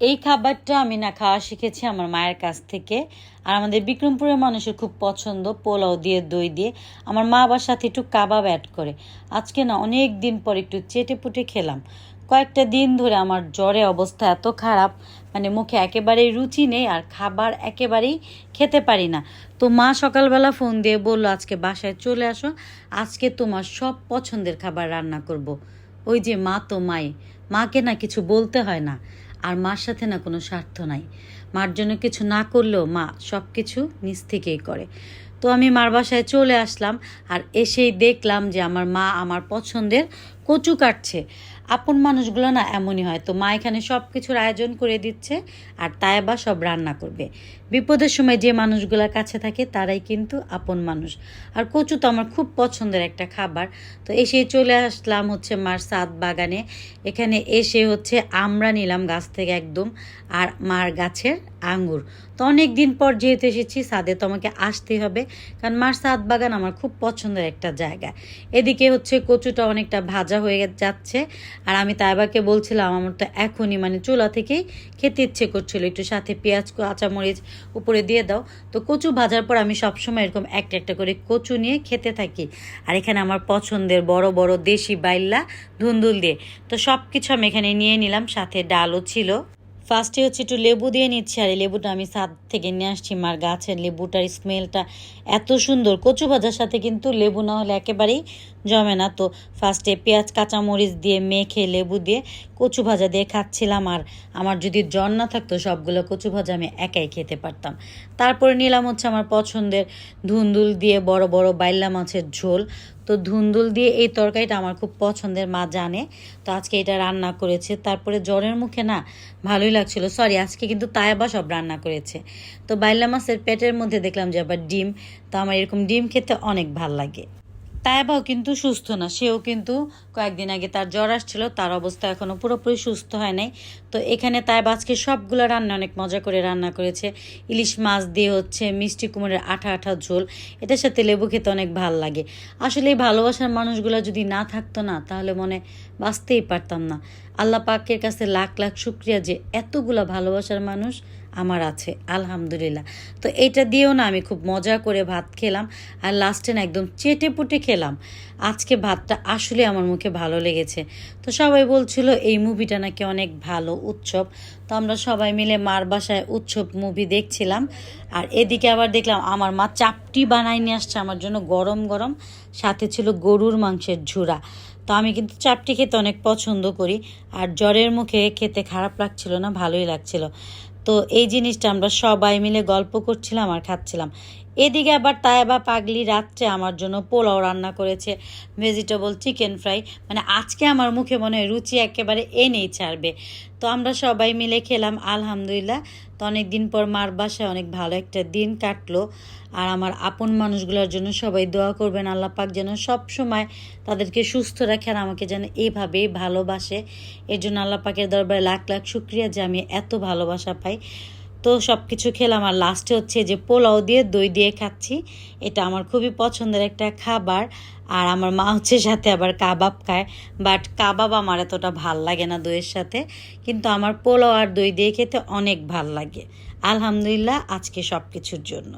এই খাবারটা আমি না খাওয়া শিখেছি আমার মায়ের কাছ থেকে। আর আমাদের বিক্রমপুরের মানুষের খুব পছন্দ, পোলাও দিয়ে দই দিয়ে। আমার মা আবার সাথে একটু কাবাব অ্যাড করে। আজকে না অনেক দিন পর একটু চেটে পুটে খেলাম। কয়েকটা দিন ধরে আমার জ্বরে অবস্থা এত খারাপ, মানে মুখে একেবারেই রুচি নেই আর খাবার একেবারেই খেতে পারি না। তো মা সকালবেলা ফোন দিয়ে বললো আজকে বাসায় চলে আসো, আজকে তোমার সব পছন্দের খাবার রান্না করব। ওই যে মা তো মাই, মাকে না কিছু বলতে হয় না, আর মার সাথে না কোনো স্বার্থ নাই। মার জন্য কিছু না করলেও মা সব কিছু নিজ থেকেই করে। তো আমি মার বাসায় চলে আসলাম, আর এসেই দেখলাম যে আমার মা আমার পছন্দের কচু কাটছে। আপন মানুষগুলো না এমনই হয়। তো মা এখানে সব কিছুর আয়োজন করে দিচ্ছে, আর তাইবা সব রান্না করবে। বিপদের সময় যে মানুষগুলোর কাছে থাকে তারাই কিন্তু আপন মানুষ। আর কচু তো আমার খুব পছন্দের একটা খাবার। তো এসেই চলে আসলাম হচ্ছে মার ছাদ বাগানে। এখানে এসে হচ্ছে আমরা নিলাম গাছ থেকে একদম, আর মার গাছের আঙ্গুর। তো অনেক দিন পর যেহেতু এসেছি ছাদে, তো আমাকে আসতেই হবে, কারণ মার ছাদ বাগান আমার খুব পছন্দের একটা জায়গা। এদিকে হচ্ছে কচুটা অনেকটা ভাজা হয়ে যাচ্ছে, আর আমি তাইবাকে বলছিলাম আমার তো এখনই মানে চুলা থেকেই খেতে ইচ্ছে করছিল, একটু সাথে পেঁয়াজ কাঁচামরিচ উপরে দিয়ে দাও। তো কচু ভাজার পর আমি সবসময় এরকম একটা একটা করে কচু নিয়ে খেতে থাকি। আর এখানে আমার পছন্দের বড় বড় দেশি বাইল্লা ধুন্দুল দিয়ে। তো সব কিছু আমি এখানে নিয়ে নিলাম, সাথে ডালও ছিল। ফার্স্টে হচ্ছে একটু লেবু দিয়ে নিচ্ছি, আর এই লেবুটা আমি ছাদ থেকে নিয়ে আসছি। মার গাছের লেবুটার স্মেলটা এত সুন্দর, কচু ভাজার সাথে কিন্তু লেবু না হলে একেবারেই জমে না। তো ফার্স্টে পেঁয়াজ কাঁচামরিচ দিয়ে মেখে লেবু দিয়ে কচু ভাজা দিয়ে খাচ্ছিলাম। আর আমার যদি জ্বর না থাকতো সবগুলো কচু ভাজা আমি একাই খেতে পারতাম। তারপরে নিলাম হচ্ছে আমার পছন্দের ধুন্দুল দিয়ে বড় বড় বাইল্লা মাছের ঝোল। তো ধুন্দুল দিয়ে এই তরকারিটা আমার খুব পছন্দের, মা জানে। তো আজকে এটা রান্না করেছে। তারপরে জ্বরের মুখে না ভালোই লাগছিল। সরি, আজকে কিন্তু তাইবা সব রান্না করেছে। তো বাইল্লা মাছের পেটের মধ্যে দেখলাম যে আবার ডিম। তো আমার এরকম ডিম খেতে অনেক ভাল লাগে। তাইবাও কিন্তু সুস্থ না, সেও কিন্তু কয়েকদিন আগে তার জ্বর আসছিল, তার অবস্থা এখনও পুরোপুরি সুস্থ হয় নাই। তো এখানে তাইবা আজকে সবগুলো রান্না অনেক মজা করে রান্না করেছে। ইলিশ মাছ দিয়ে হচ্ছে মিষ্টি কুমড়ের আঠা আঠা ঝোল, এটার সাথে লেবু খেতে অনেক ভাল লাগে। আসলে এই ভালোবাসার মানুষগুলো যদি না থাকতো না, তাহলে মনে বাঁচতেই পারতাম না। আল্লাহ পাকের কাছে লাখ লাখ শুক্রিয়া যে এতগুলা ভালোবাসার মানুষ আমার আছে, আলহামদুলিল্লাহ। তো এটা দিয়েও না আমি খুব মজা করে ভাত খেলাম, আর লাস্টে না একদম চেটে পুটে খেলাম। আজকে ভাতটা আসলে আমার মুখে ভালো লেগেছে। তো সবাই বলছিল এই মুভিটা নাকি অনেক ভালো, উৎসব। তো আমরা সবাই মিলে মার বাসায় উৎসব মুভি দেখছিলাম। আর এদিকে আবার দেখলাম আমার মা চাপটি বানাই নিয়ে আসছে আমার জন্য গরম গরম, সাথে ছিল গরুর মাংসের ঝুরা। তো আমি কিন্তু চাপটি খেতে অনেক পছন্দ করি, আর জ্বরের মুখে খেতে খারাপ লাগছিল না, ভালোই লাগছিল। তো এই জিনিসটা আমরা সবাই মিলে গল্প করছিলাম আর খাচ্ছিলাম। এদিকে আবার তাইবা পাগলি রাত্রে আমার জন্য পোলাও রান্না করেছে, ভেজিটেবল চিকেন ফ্রাই। মানে আজকে আমার মুখে মনে হয় রুচি একেবারে এনেই ছাড়বে। তো আমরা সবাই মিলে খেলাম, আলহামদুলিল্লাহ। তো অনেক দিন পর মার বাসায় অনেক ভালো একটা দিন কাটলো। আর আমার আপন মানুষগুলোর জন্য সবাই দোয়া করবেন, আল্লাহ পাক যেন সব সময় তাদেরকে সুস্থ রাখে, আর আমাকে যেন এইভাবেই ভালোবাসে। এর জন্য আল্লাহ পাকের দরবারে লাখ লাখ শুক্রিয়া যে আমি এত ভালোবাসা পাই। তো সব কিছু খেলাম, আর লাস্টে হচ্ছে যে পোলাও দিয়ে দই দিয়ে খাচ্ছি। এটা আমার খুবই পছন্দের একটা খাবার। আর আমার মা হচ্ছে সাথে আবার কাবাব খায়, বাট কাবাব আমার এতটা ভাল লাগে না দইয়ের সাথে। কিন্তু আমার পোলাও আর দই দিয়ে খেতে অনেক ভাল লাগে। আলহামদুলিল্লাহ আজকে সব কিছুর জন্য।